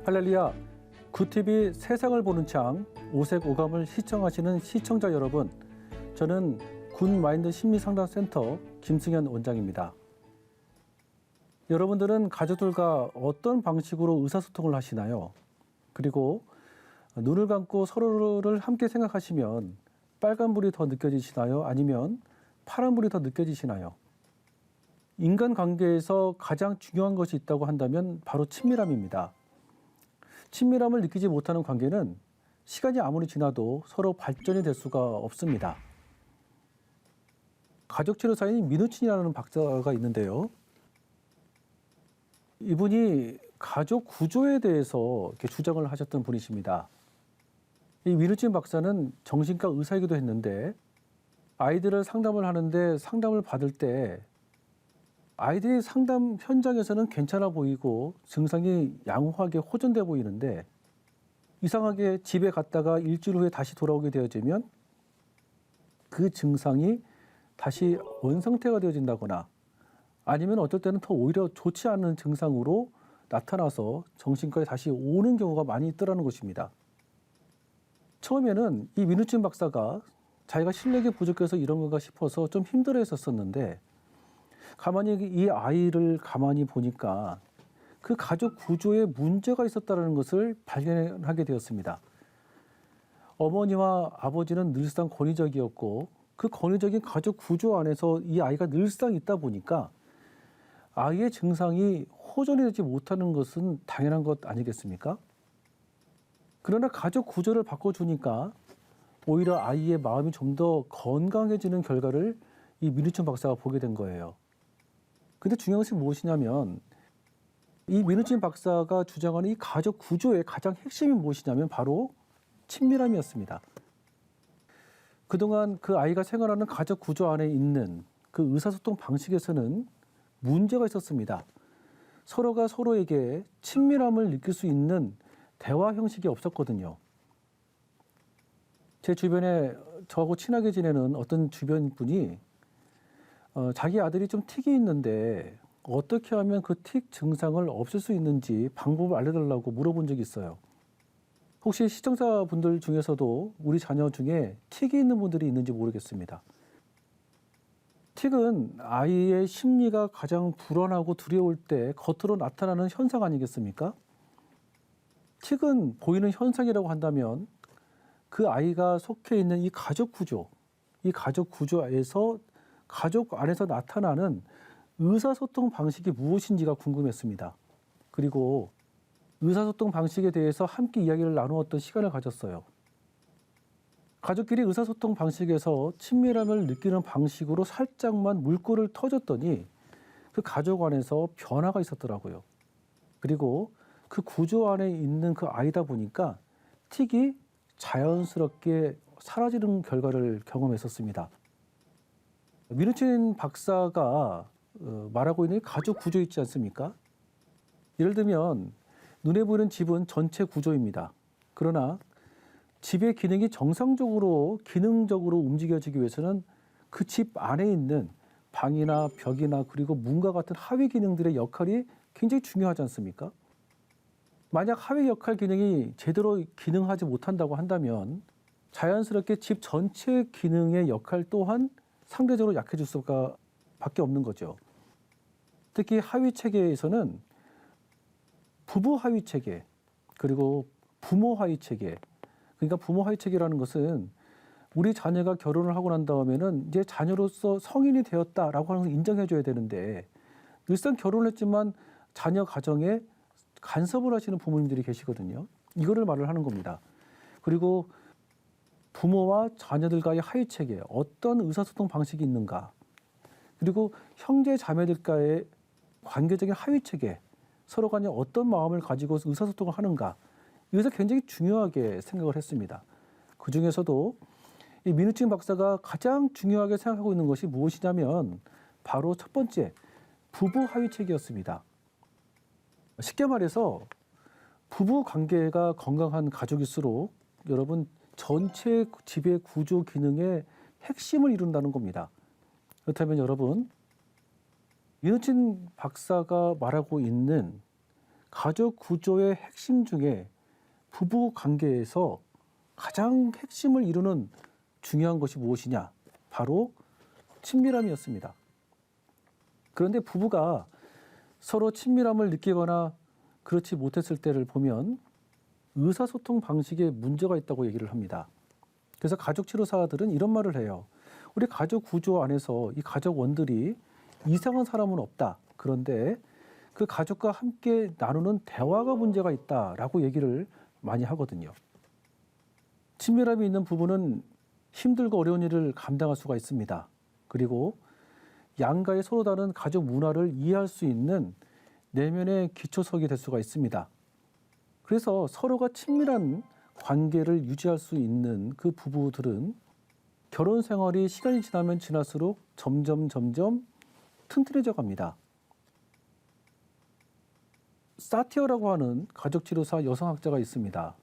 할렐루야, 굿TV 세상을 보는 창 오색오감을 시청하시는 시청자 여러분, 저는 굿마인드 심리상담센터 김승현 원장입니다. 여러분들은 가족들과 어떤 방식으로 의사소통을 하시나요? 그리고 눈을 감고 서로를 함께 생각하시면 빨간불이 더 느껴지시나요? 아니면 파란불이 더 느껴지시나요? 인간관계에서 가장 중요한 것이 있다고 한다면 바로 친밀함입니다. 친밀함을 느끼지 못하는 관계는 시간이 아무리 지나도 서로 발전이 될 수가 없습니다. 가족치료사인 민우춘이라는 박사가 있는데요. 이분이 가족 구조에 대해서 이렇게 주장을 하셨던 분이십니다. 이 민우춘 박사는 정신과 의사이기도 했는데 아이들을 상담을 하는데 상담을 받을 때 아이들이 상담 현장에서는 괜찮아 보이고 증상이 양호하게 호전돼 보이는데 이상하게 집에 갔다가 일주일 후에 다시 돌아오게 되어지면 그 증상이 다시 원상태가 되어진다거나 아니면 어떨 때는 더 오히려 좋지 않은 증상으로 나타나서 정신과에 다시 오는 경우가 많이 있더라는 것입니다. 처음에는 이 민우춘 박사가 자기가 실력이 부족해서 이런 건가 싶어서 좀 힘들어 했었는데 가만히 이 아이를 가만히 보니까 그 가족 구조에 문제가 있었다는 것을 발견하게 되었습니다. 어머니와 아버지는 늘상 권위적이었고 그 권위적인 가족 구조 안에서 이 아이가 늘상 있다 보니까 아이의 증상이 호전이 되지 못하는 것은 당연한 것 아니겠습니까? 그러나 가족 구조를 바꿔주니까 오히려 아이의 마음이 좀 더 건강해지는 결과를 이 민우춘 박사가 보게 된 거예요. 근데 중요한 것이 무엇이냐면 이 민우춘 박사가 주장하는 이 가족 구조의 가장 핵심이 무엇이냐면 바로 친밀함이었습니다. 그동안 그 아이가 생활하는 가족 구조 안에 있는 그 의사소통 방식에서는 문제가 있었습니다. 서로가 서로에게 친밀함을 느낄 수 있는 대화 형식이 없었거든요. 제 주변에 저하고 친하게 지내는 어떤 주변 분이 자기 아들이 좀 틱이 있는데 어떻게 하면 그 틱 증상을 없앨 수 있는지 방법을 알려달라고 물어본 적이 있어요. 혹시 시청자분들 중에서도 우리 자녀 중에 틱이 있는 분들이 있는지 모르겠습니다. 틱은 아이의 심리가 가장 불안하고 두려울 때 겉으로 나타나는 현상 아니겠습니까? 틱은 보이는 현상이라고 한다면 그 아이가 속해 있는 이 가족 구조에서 가족 안에서 나타나는 의사소통 방식이 무엇인지가 궁금했습니다. 그리고 의사소통 방식에 대해서 함께 이야기를 나누었던 시간을 가졌어요. 가족끼리 의사소통 방식에서 친밀함을 느끼는 방식으로 살짝만 물꼬를 터줬더니 그 가족 안에서 변화가 있었더라고요. 그리고 그 구조 안에 있는 그 아이다 보니까 틱이 자연스럽게 사라지는 결과를 경험했었습니다. 민우춘 박사가 말하고 있는 가족 구조 있지 않습니까? 예를 들면 눈에 보이는 집은 전체 구조입니다. 그러나 집의 기능이 정상적으로 기능적으로 움직여지기 위해서는 그 집 안에 있는 방이나 벽이나 그리고 문과 같은 하위 기능들의 역할이 굉장히 중요하지 않습니까? 만약 하위 역할 기능이 제대로 기능하지 못한다고 한다면 자연스럽게 집 전체 기능의 역할 또한 상대적으로 약해질 수밖에 없는 거죠. 특히 하위 체계에서는 부부 하위 체계 그리고 부모 하위 체계, 그러니까 부모 하위 체계라는 것은 우리 자녀가 결혼을 하고 난 다음에는 이제 자녀로서 성인이 되었다라고 하는 걸 인정해줘야 되는데 일단 결혼을 했지만 자녀 가정에 간섭을 하시는 부모님들이 계시거든요. 이거를 말을 하는 겁니다. 그리고 부모와 자녀들과의 하위 체계, 어떤 의사소통 방식이 있는가, 그리고 형제 자매들과의 관계적인 하위 체계, 서로 간에 어떤 마음을 가지고 의사소통을 하는가, 이것을 굉장히 중요하게 생각을 했습니다. 그 중에서도 이 민우춘 박사가 가장 중요하게 생각하고 있는 것이 무엇이냐면 바로 첫 번째, 부부 하위 체계였습니다. 쉽게 말해서 부부 관계가 건강한 가족일수록 여러분 전체 집의 구조 기능의 핵심을 이룬다는 겁니다. 그렇다면 여러분 민우춘 박사가 말하고 있는 가족 구조의 핵심 중에 부부 관계에서 가장 핵심을 이루는 중요한 것이 무엇이냐? 바로 친밀함이었습니다. 그런데 부부가 서로 친밀함을 느끼거나 그렇지 못했을 때를 보면 의사소통 방식에 문제가 있다고 얘기를 합니다. 그래서 가족치료사들은 이런 말을 해요. 우리 가족 구조 안에서 이 가족원들이 이상한 사람은 없다. 그런데 그 가족과 함께 나누는 대화가 문제가 있다라고 얘기를 많이 하거든요. 친밀함이 있는 부부는 힘들고 어려운 일을 감당할 수가 있습니다. 그리고 양가의 서로 다른 가족 문화를 이해할 수 있는 내면의 기초석이 될 수가 있습니다. 그래서 서로가 친밀한 관계를 유지할 수 있는 그 부부들은 결혼 생활이 시간이 지나면 지날수록 점점 튼튼해져 갑니다. 사티어라고 하는 가족치료사 여성학자가 있습니다.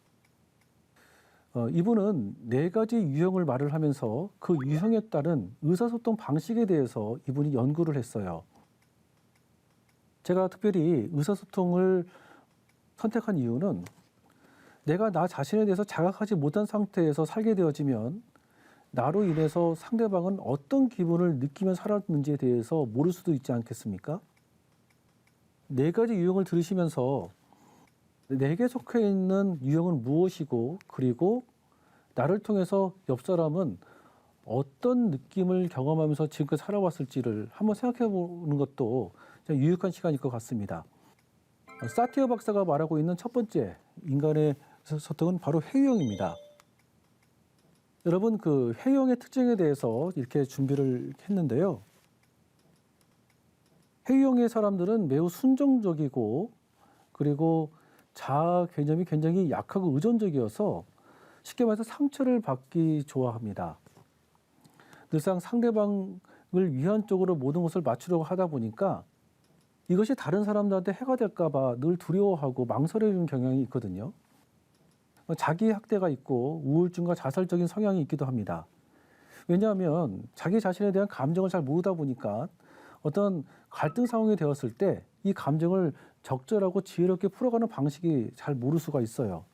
이분은 4가지 유형을 말을 하면서 그 유형에 따른 의사소통 방식에 대해서 이분이 연구를 했어요. 제가 특별히 의사소통을 선택한 이유는 내가 나 자신에 대해서 자각하지 못한 상태에서 살게 되어지면 나로 인해서 상대방은 어떤 기분을 느끼며 살았는지에 대해서 모를 수도 있지 않겠습니까? 4가지 유형을 들으시면서 내게 속해 있는 유형은 무엇이고 그리고 나를 통해서 옆 사람은 어떤 느낌을 경험하면서 지금까지 살아왔을지를 한번 생각해 보는 것도 유익한 시간일 것 같습니다. 사티어 박사가 말하고 있는 첫 번째 인간의 소통은 바로 회유형입니다. 여러분 그 회유형의 특징에 대해서 이렇게 준비를 했는데요. 회유형의 사람들은 매우 순종적이고 그리고 자아 개념이 굉장히 약하고 의존적이어서 쉽게 말해서 상처를 받기 좋아합니다. 늘상 상대방을 위한 쪽으로 모든 것을 맞추려고 하다 보니까 이것이 다른 사람들한테 해가 될까 봐 늘 두려워하고 망설여지는 경향이 있거든요. 자기 학대가 있고 우울증과 자살적인 성향이 있기도 합니다. 왜냐하면 자기 자신에 대한 감정을 잘 모르다 보니까 어떤 갈등 상황이 되었을 때 이 감정을 적절하고 지혜롭게 풀어가는 방식이 잘 모를 수가 있어요.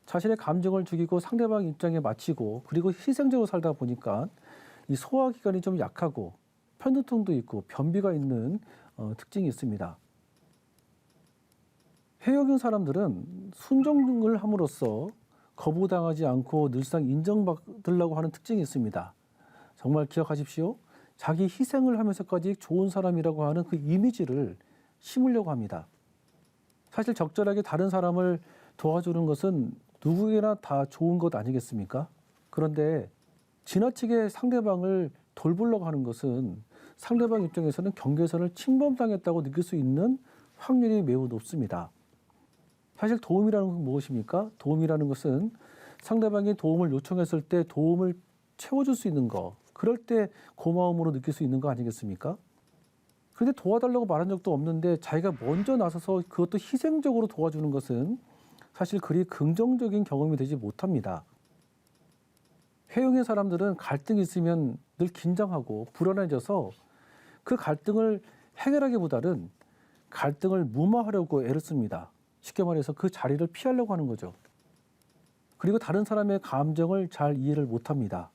자신의 감정을 죽이고 상대방 입장에 맞추고 그리고 희생적으로 살다 보니까 이 소화기관이 좀 약하고 편두통도 있고 변비가 있는 특징이 있습니다. 회유형 사람들은 순종을 함으로써 거부당하지 않고 늘상 인정받으려고 하는 특징이 있습니다. 정말 기억하십시오. 자기 희생을 하면서까지 좋은 사람이라고 하는 그 이미지를 심으려고 합니다. 사실 적절하게 다른 사람을 도와주는 것은 누구에게나 다 좋은 것 아니겠습니까? 그런데 지나치게 상대방을 돌보려고 하는 것은 상대방 입장에서는 경계선을 침범당했다고 느낄 수 있는 확률이 매우 높습니다. 사실 도움이라는 것은 무엇입니까? 도움이라는 것은 상대방이 도움을 요청했을 때 도움을 채워줄 수 있는 거, 그럴 때 고마움으로 느낄 수 있는 거 아니겠습니까? 그런데 도와달라고 말한 적도 없는데 자기가 먼저 나서서 그것도 희생적으로 도와주는 것은 사실 그리 긍정적인 경험이 되지 못합니다. 회유형의 사람들은 갈등이 있으면 늘 긴장하고 불안해져서 그 갈등을 해결하기보다는 갈등을 무마하려고 애를 씁니다. 쉽게 말해서 그 자리를 피하려고 하는 거죠. 그리고 다른 사람의 감정을 잘 이해를 못합니다.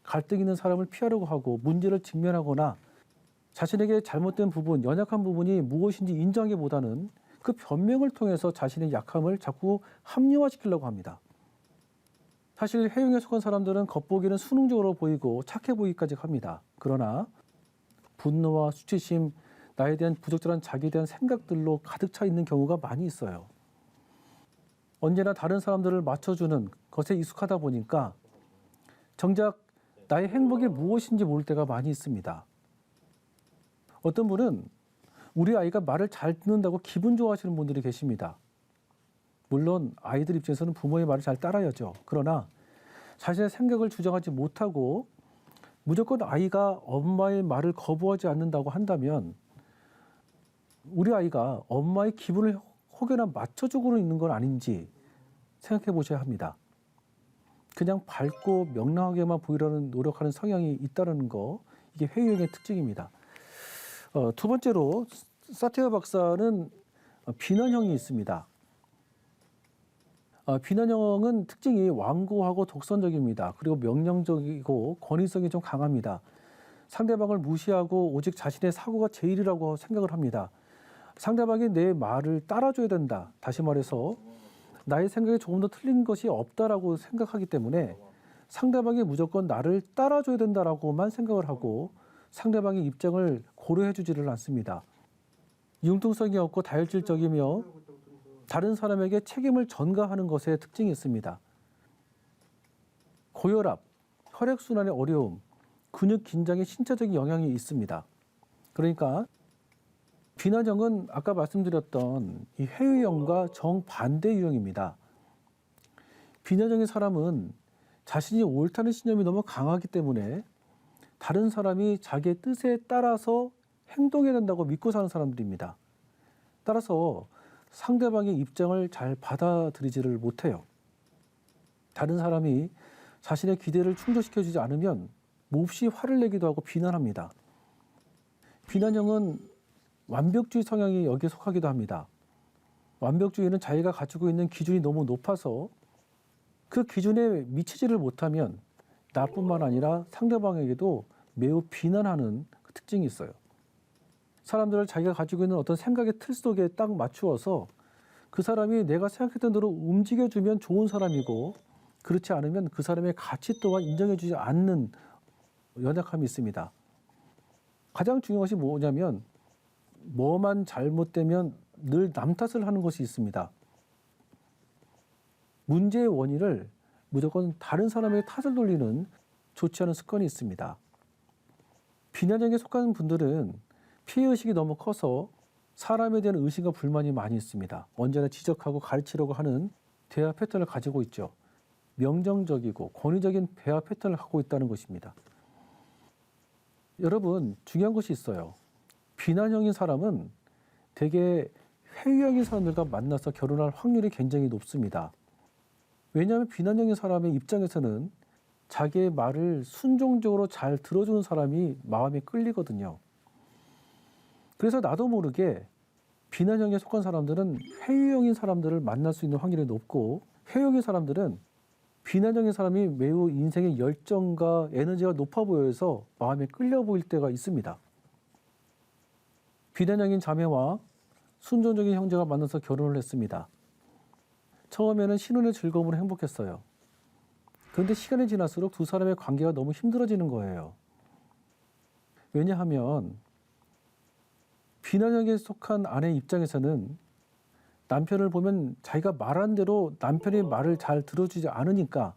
갈등 있는 사람을 피하려고 하고 문제를 직면하거나 자신에게 잘못된 부분, 연약한 부분이 무엇인지 인정하기보다는 그 변명을 통해서 자신의 약함을 자꾸 합리화시키려고 합니다. 사실 회유형에 속한 사람들은 겉보기는 순응적으로 보이고 착해 보이기까지 합니다. 그러나 분노와 수치심, 나에 대한 부적절한 자기에 대한 생각들로 가득 차 있는 경우가 많이 있어요. 언제나 다른 사람들을 맞춰주는 것에 익숙하다 보니까 정작 나의 행복이 무엇인지 모를 때가 많이 있습니다. 어떤 분은 우리 아이가 말을 잘 듣는다고 기분 좋아하시는 분들이 계십니다. 물론 아이들 입장에서는 부모의 말을 잘 따라야죠. 그러나 자신의 생각을 주장하지 못하고 무조건 아이가 엄마의 말을 거부하지 않는다고 한다면 우리 아이가 엄마의 기분을 혹여나 맞춰주고 있는 건 아닌지 생각해 보셔야 합니다. 그냥 밝고 명랑하게만 보이려는 노력하는 성향이 있다는 거, 이게 회유형의 특징입니다. 두 번째로 사티어 박사는 비난형이 있습니다. 비난형은 특징이 완고하고 독선적입니다. 그리고 명령적이고 권위성이 좀 강합니다. 상대방을 무시하고 오직 자신의 사고가 제일이라고 생각을 합니다. 상대방이 내 말을 따라줘야 된다. 다시 말해서 나의 생각이 조금 더 틀린 것이 없다라고 생각하기 때문에 상대방이 무조건 나를 따라줘야 된다라고만 생각을 하고 상대방의 입장을 고려해 주지를 않습니다. 융통성이 없고 다혈질적이며 다른 사람에게 책임을 전가하는 것에 특징이 있습니다. 고혈압, 혈액순환의 어려움, 근육 긴장에 신체적인 영향이 있습니다. 그러니까 비난형은 아까 말씀드렸던 이 회유형과 정반대 유형입니다. 비난형의 사람은 자신이 옳다는 신념이 너무 강하기 때문에 다른 사람이 자기의 뜻에 따라서 행동해야 된다고 믿고 사는 사람들입니다. 따라서 상대방의 입장을 잘 받아들이지를 못해요. 다른 사람이 자신의 기대를 충족시켜주지 않으면 몹시 화를 내기도 하고 비난합니다. 비난형은 완벽주의 성향이 여기에 속하기도 합니다. 완벽주의는 자기가 가지고 있는 기준이 너무 높아서 그 기준에 미치지를 못하면 나뿐만 아니라 상대방에게도 매우 비난하는 그 특징이 있어요. 사람들을 자기가 가지고 있는 어떤 생각의 틀 속에 딱 맞추어서 그 사람이 내가 생각했던 대로 움직여주면 좋은 사람이고 그렇지 않으면 그 사람의 가치 또한 인정해주지 않는 연약함이 있습니다. 가장 중요한 것이 뭐냐면 뭐만 잘못되면 늘 남 탓을 하는 것이 있습니다. 문제의 원인을 무조건 다른 사람에게 탓을 돌리는 좋지 않은 습관이 있습니다. 비난형에 속한 분들은 피해의식이 너무 커서 사람에 대한 의심과 불만이 많이 있습니다. 언제나 지적하고 가르치려고 하는 대화 패턴을 가지고 있죠. 명정적이고 권위적인 대화 패턴을 갖고 있다는 것입니다. 여러분, 중요한 것이 있어요. 비난형인 사람은 대개 회유형인 사람들과 만나서 결혼할 확률이 굉장히 높습니다. 왜냐하면 비난형인 사람의 입장에서는 자기의 말을 순종적으로 잘 들어주는 사람이 마음에 끌리거든요. 그래서 나도 모르게 비난형에 속한 사람들은 회유형인 사람들을 만날 수 있는 확률이 높고 회유형인 사람들은 비난형인 사람이 매우 인생의 열정과 에너지가 높아 보여서 마음에 끌려 보일 때가 있습니다. 비난형인 자매와 순종적인 형제가 만나서 결혼을 했습니다. 처음에는 신혼의 즐거움으로 행복했어요. 그런데 시간이 지날수록 두 사람의 관계가 너무 힘들어지는 거예요. 왜냐하면 비난형에 속한 아내 입장에서는 남편을 보면 자기가 말한 대로 남편이 말을 잘 들어주지 않으니까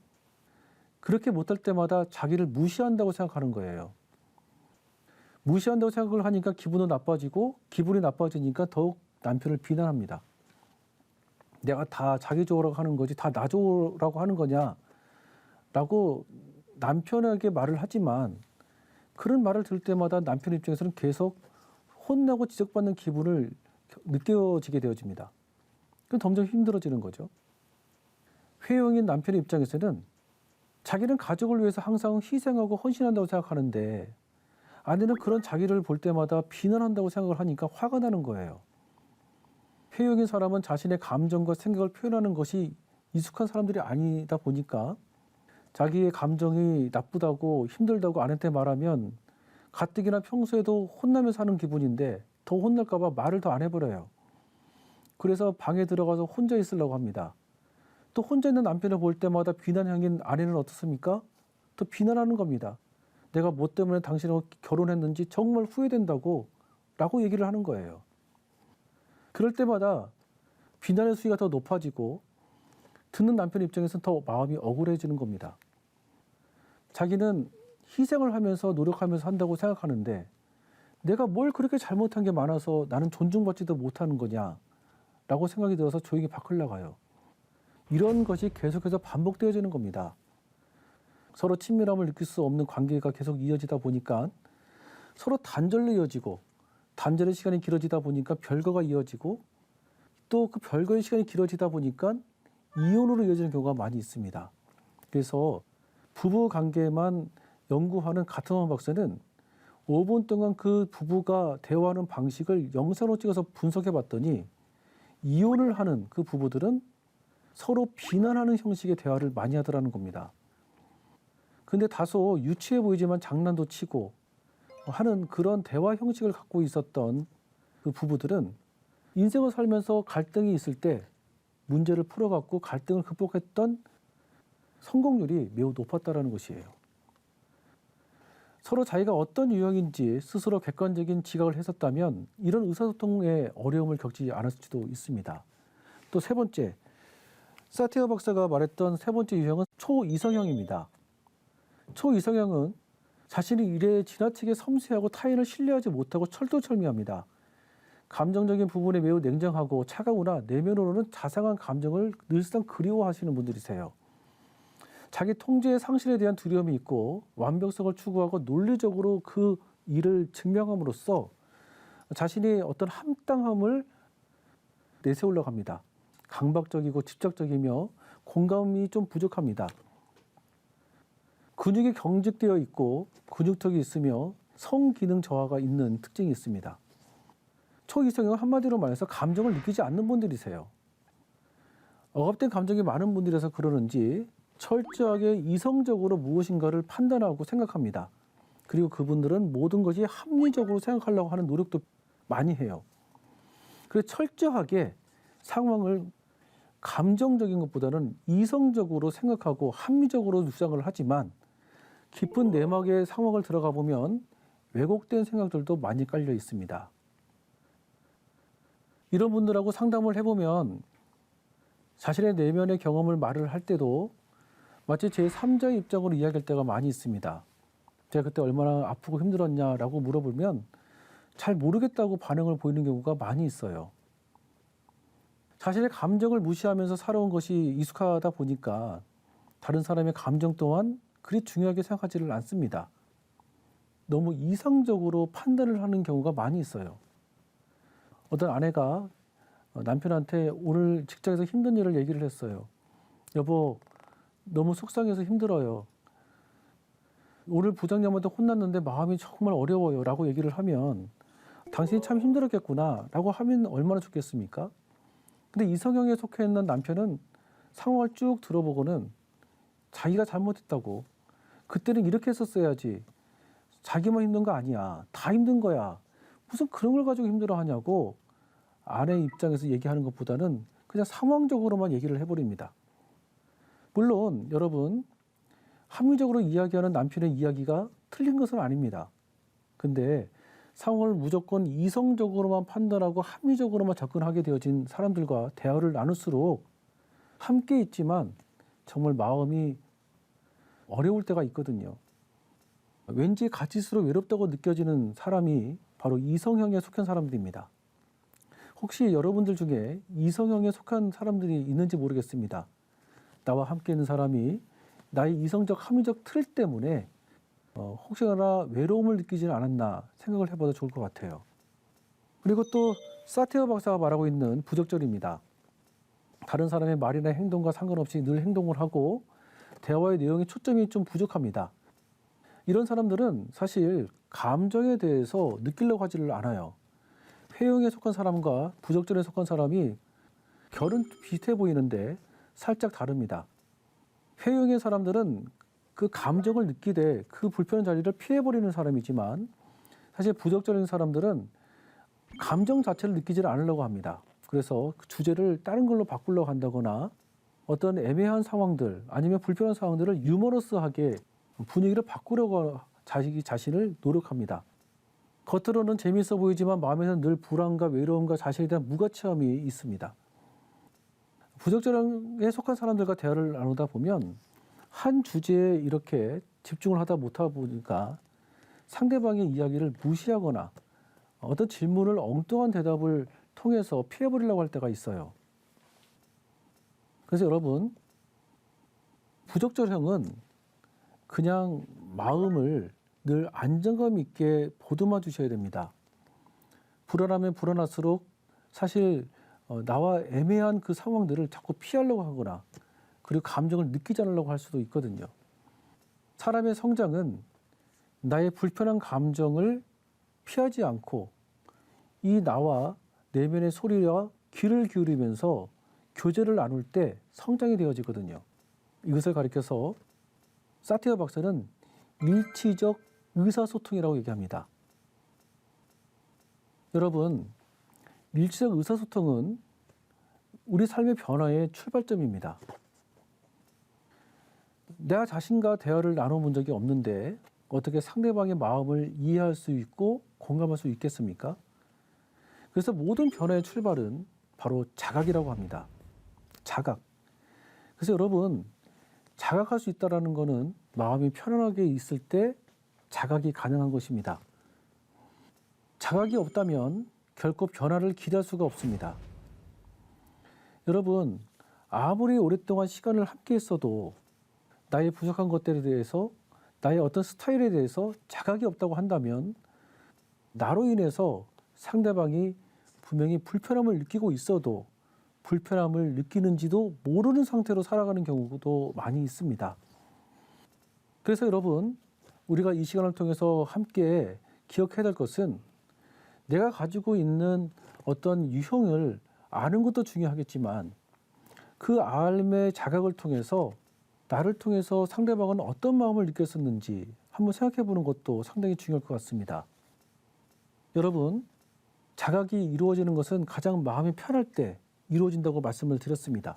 그렇게 못할 때마다 자기를 무시한다고 생각하는 거예요. 무시한다고 생각을 하니까 기분도 나빠지고 기분이 나빠지니까 더욱 남편을 비난합니다. 내가 다 자기 좋으라고 하는 거지 다 나 좋으라고 하는 거냐 라고 남편에게 말을 하지만 그런 말을 들을 때마다 남편 입장에서는 계속 혼나고 지적받는 기분을 느껴지게 되어집니다. 그럼 점점 힘들어지는 거죠. 회유형인 남편의 입장에서는 자기는 가족을 위해서 항상 희생하고 헌신한다고 생각하는데 아내는 그런 자기를 볼 때마다 비난한다고 생각을 하니까 화가 나는 거예요. 회유형인 사람은 자신의 감정과 생각을 표현하는 것이 익숙한 사람들이 아니다 보니까 자기의 감정이 나쁘다고 힘들다고 아내한테 말하면 가뜩이나 평소에도 혼나면서 사는 기분인데 더 혼날까 봐 말을 더 안 해버려요. 그래서 방에 들어가서 혼자 있으려고 합니다. 또 혼자 있는 남편을 볼 때마다 비난형인 아내는 어떻습니까? 또 비난하는 겁니다. 내가 뭐 때문에 당신하고 결혼했는지 정말 후회된다고 라고 얘기를 하는 거예요. 그럴 때마다 비난의 수위가 더 높아지고 듣는 남편 입장에서는 더 마음이 억울해지는 겁니다. 자기는 희생을 하면서 노력하면서 한다고 생각하는데 내가 뭘 그렇게 잘못한 게 많아서 나는 존중받지도 못하는 거냐 라고 생각이 들어서 조용히 밖을 나가요. 이런 것이 계속해서 반복되어지는 겁니다. 서로 친밀함을 느낄 수 없는 관계가 계속 이어지다 보니까 서로 단절로 이어지고 단절의 시간이 길어지다 보니까 별거가 이어지고 또 그 별거의 시간이 길어지다 보니까 이혼으로 이어지는 경우가 많이 있습니다. 그래서 부부 관계만 연구하는 가트만 박사는 5분 동안 그 부부가 대화하는 방식을 영상으로 찍어서 분석해 봤더니 이혼을 하는 그 부부들은 서로 비난하는 형식의 대화를 많이 하더라는 겁니다. 근데 다소 유치해 보이지만 장난도 치고 하는 그런 대화 형식을 갖고 있었던 그 부부들은 인생을 살면서 갈등이 있을 때 문제를 풀어갖고 갈등을 극복했던 성공률이 매우 높았다는 것이에요. 서로 자기가 어떤 유형인지 스스로 객관적인 지각을 했었다면 이런 의사소통에 어려움을 겪지 않을 수도 있습니다. 또 세 번째, 사티어 박사가 말했던 세 번째 유형은 초이성형입니다. 초이성형은 자신의 일에 지나치게 섬세하고 타인을 신뢰하지 못하고 철두철미합니다. 감정적인 부분에 매우 냉정하고 차가우나 내면으로는 자상한 감정을 늘상 그리워하시는 분들이세요. 자기 통제의 상실에 대한 두려움이 있고 완벽성을 추구하고 논리적으로 그 일을 증명함으로써 자신의 어떤 합당함을 내세우려고 합니다. 강박적이고 집착적이며 공감이 좀 부족합니다. 근육이 경직되어 있고 근육턱이 있으며 성기능 저하가 있는 특징이 있습니다. 초이성형은 한마디로 말해서 감정을 느끼지 않는 분들이세요. 억압된 감정이 많은 분들이라서 그러는지 철저하게 이성적으로 무엇인가를 판단하고 생각합니다. 그리고 그분들은 모든 것이 합리적으로 생각하려고 하는 노력도 많이 해요. 그래서 철저하게 상황을 감정적인 것보다는 이성적으로 생각하고 합리적으로 주장을 하지만 깊은 내막의 상황을 들어가 보면 왜곡된 생각들도 많이 깔려 있습니다. 이런 분들하고 상담을 해보면 자신의 내면의 경험을 말을 할 때도 마치 제3자의 입장으로 이야기할 때가 많이 있습니다. 제가 그때 얼마나 아프고 힘들었냐라고 물어보면 잘 모르겠다고 반응을 보이는 경우가 많이 있어요. 자신의 감정을 무시하면서 살아온 것이 익숙하다 보니까 다른 사람의 감정 또한 그리 중요하게 생각하지를 않습니다. 너무 이상적으로 판단을 하는 경우가 많이 있어요. 어떤 아내가 남편한테 오늘 직장에서 힘든 일을 얘기를 했어요. 여보, 너무 속상해서 힘들어요. 오늘 부장님한테 혼났는데 마음이 정말 어려워요. 라고 얘기를 하면 당신이 참 힘들었겠구나. 라고 하면 얼마나 좋겠습니까? 근데 이성형에 속해 있는 남편은 상황을 쭉 들어보고는 자기가 잘못했다고. 그때는 이렇게 했었어야지. 자기만 힘든 거 아니야. 다 힘든 거야. 무슨 그런 걸 가지고 힘들어하냐고 아내 입장에서 얘기하는 것보다는 그냥 상황적으로만 얘기를 해버립니다. 물론 여러분 합리적으로 이야기하는 남편의 이야기가 틀린 것은 아닙니다. 근데 상황을 무조건 이성적으로만 판단하고 합리적으로만 접근하게 되어진 사람들과 대화를 나눌수록 함께 있지만 정말 마음이 어려울 때가 있거든요. 왠지 같이 있을수록 외롭다고 느껴지는 사람이 바로 이성형에 속한 사람들입니다. 혹시 여러분들 중에 이성형에 속한 사람들이 있는지 모르겠습니다. 나와 함께 있는 사람이 나의 이성적 합리적 틀 때문에 혹시나 외로움을 느끼지는 않았나 생각을 해봐도 좋을 것 같아요. 그리고 또 사티어 박사가 말하고 있는 부적절입니다. 다른 사람의 말이나 행동과 상관없이 늘 행동을 하고 대화의 내용이 초점이 좀 부족합니다. 이런 사람들은 사실 감정에 대해서 느끼려고 하지를 않아요. 회용에 속한 사람과 부적절에 속한 사람이 결은 비슷해 보이는데 살짝 다릅니다. 회용의 사람들은 그 감정을 느끼되 그 불편한 자리를 피해버리는 사람이지만 사실 부적절한 사람들은 감정 자체를 느끼지 않으려고 합니다. 그래서 그 주제를 다른 걸로 바꾸려고 한다거나 어떤 애매한 상황들 아니면 불편한 상황들을 유머러스하게 분위기를 바꾸려고 자기 자신을 노력합니다. 겉으로는 재미있어 보이지만 마음에서는 늘 불안과 외로움과 자신에 대한 무가치함이 있습니다. 부적절에 속한 사람들과 대화를 나누다 보면 한 주제에 이렇게 집중을 하다 못하다 보니까 상대방의 이야기를 무시하거나 어떤 질문을 엉뚱한 대답을 통해서 피해버리려고 할 때가 있어요. 그래서 여러분, 부적절형은 그냥 마음을 늘 안정감 있게 보듬어 주셔야 됩니다. 불안하면 불안할수록 사실 나와 애매한 그 상황들을 자꾸 피하려고 하거나 그리고 감정을 느끼지 않으려고 할 수도 있거든요. 사람의 성장은 나의 불편한 감정을 피하지 않고 이 나와 내면의 소리와 귀를 기울이면서 교제를 나눌 때 성장이 되어지거든요. 이것을 가리켜서 사티어 박사는 밀치적 의사소통이라고 얘기합니다. 여러분, 밀치적 의사소통은 우리 삶의 변화의 출발점입니다. 내가 자신과 대화를 나눠본 적이 없는데 어떻게 상대방의 마음을 이해할 수 있고 공감할 수 있겠습니까? 그래서 모든 변화의 출발은 바로 자각이라고 합니다. 자각. 그래서 여러분, 자각할 수 있다는 것은 마음이 편안하게 있을 때 자각이 가능한 것입니다. 자각이 없다면 결코 변화를 기대할 수가 없습니다. 여러분, 아무리 오랫동안 시간을 함께 했어도 나의 부족한 것들에 대해서, 나의 어떤 스타일에 대해서 자각이 없다고 한다면 나로 인해서 상대방이 분명히 불편함을 느끼고 있어도 불편함을 느끼는지도 모르는 상태로 살아가는 경우도 많이 있습니다. 그래서 여러분, 우리가 이 시간을 통해서 함께 기억해야 될 것은 내가 가지고 있는 어떤 유형을 아는 것도 중요하겠지만 그 삶의 자각을 통해서 나를 통해서 상대방은 어떤 마음을 느꼈었는지 한번 생각해 보는 것도 상당히 중요할 것 같습니다. 여러분, 자각이 이루어지는 것은 가장 마음이 편할 때 이루어진다고 말씀을 드렸습니다.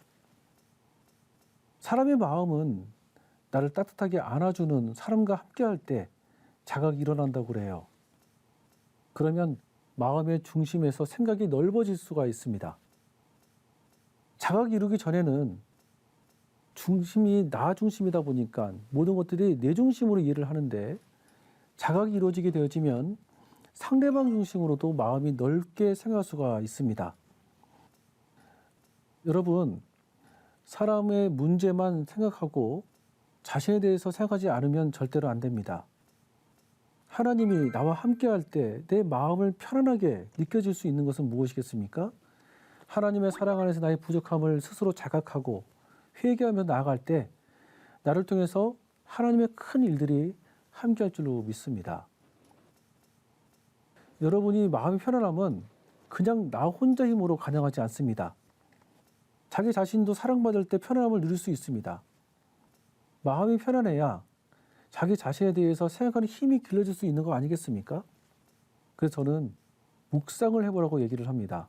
사람의 마음은 나를 따뜻하게 안아주는 사람과 함께할 때 자각이 일어난다고 그래요. 그러면 마음의 중심에서 생각이 넓어질 수가 있습니다. 자각이 이루기 전에는 중심이 나 중심이다 보니까 모든 것들이 내 중심으로 이해를 하는데 자각이 이루어지게 되어지면 상대방 중심으로도 마음이 넓게 생각할 수가 있습니다. 여러분, 사람의 문제만 생각하고 자신에 대해서 생각하지 않으면 절대로 안 됩니다. 하나님이 나와 함께할 때 내 마음을 편안하게 느껴질 수 있는 것은 무엇이겠습니까? 하나님의 사랑 안에서 나의 부족함을 스스로 자각하고 회개하며 나아갈 때 나를 통해서 하나님의 큰 일들이 함께할 줄로 믿습니다. 여러분이 마음이 편안함은 그냥 나 혼자 힘으로 가능하지 않습니다. 자기 자신도 사랑받을 때 편안함을 누릴 수 있습니다. 마음이 편안해야 자기 자신에 대해서 생각하는 힘이 길러질 수 있는 거 아니겠습니까? 그래서 저는 묵상을 해보라고 얘기를 합니다.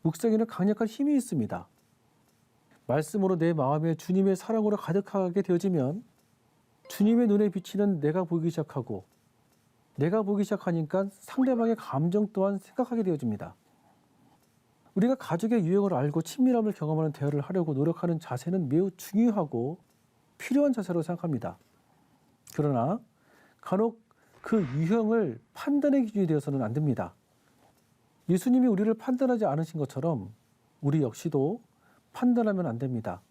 묵상에는 강력한 힘이 있습니다. 말씀으로 내 마음에 주님의 사랑으로 가득하게 되어지면 주님의 눈에 비치는 내가 보이기 시작하고 내가 보기 시작하니까 상대방의 감정 또한 생각하게 되어집니다. 우리가 가족의 유형을 알고 친밀함을 경험하는 대화를 하려고 노력하는 자세는 매우 중요하고 필요한 자세로 생각합니다. 그러나 간혹 그 유형을 판단의 기준이 되어서는 안 됩니다. 예수님이 우리를 판단하지 않으신 것처럼 우리 역시도 판단하면 안 됩니다.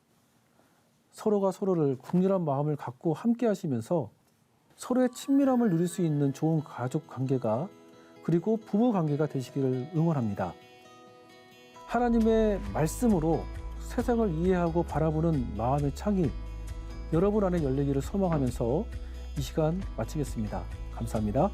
서로가 서로를 국률한 마음을 갖고 함께 하시면서 서로의 친밀함을 누릴 수 있는 좋은 가족 관계가 그리고 부부 관계가 되시기를 응원합니다. 하나님의 말씀으로 세상을 이해하고 바라보는 마음의 창이 여러분 안에 열리기를 소망하면서 이 시간 마치겠습니다. 감사합니다.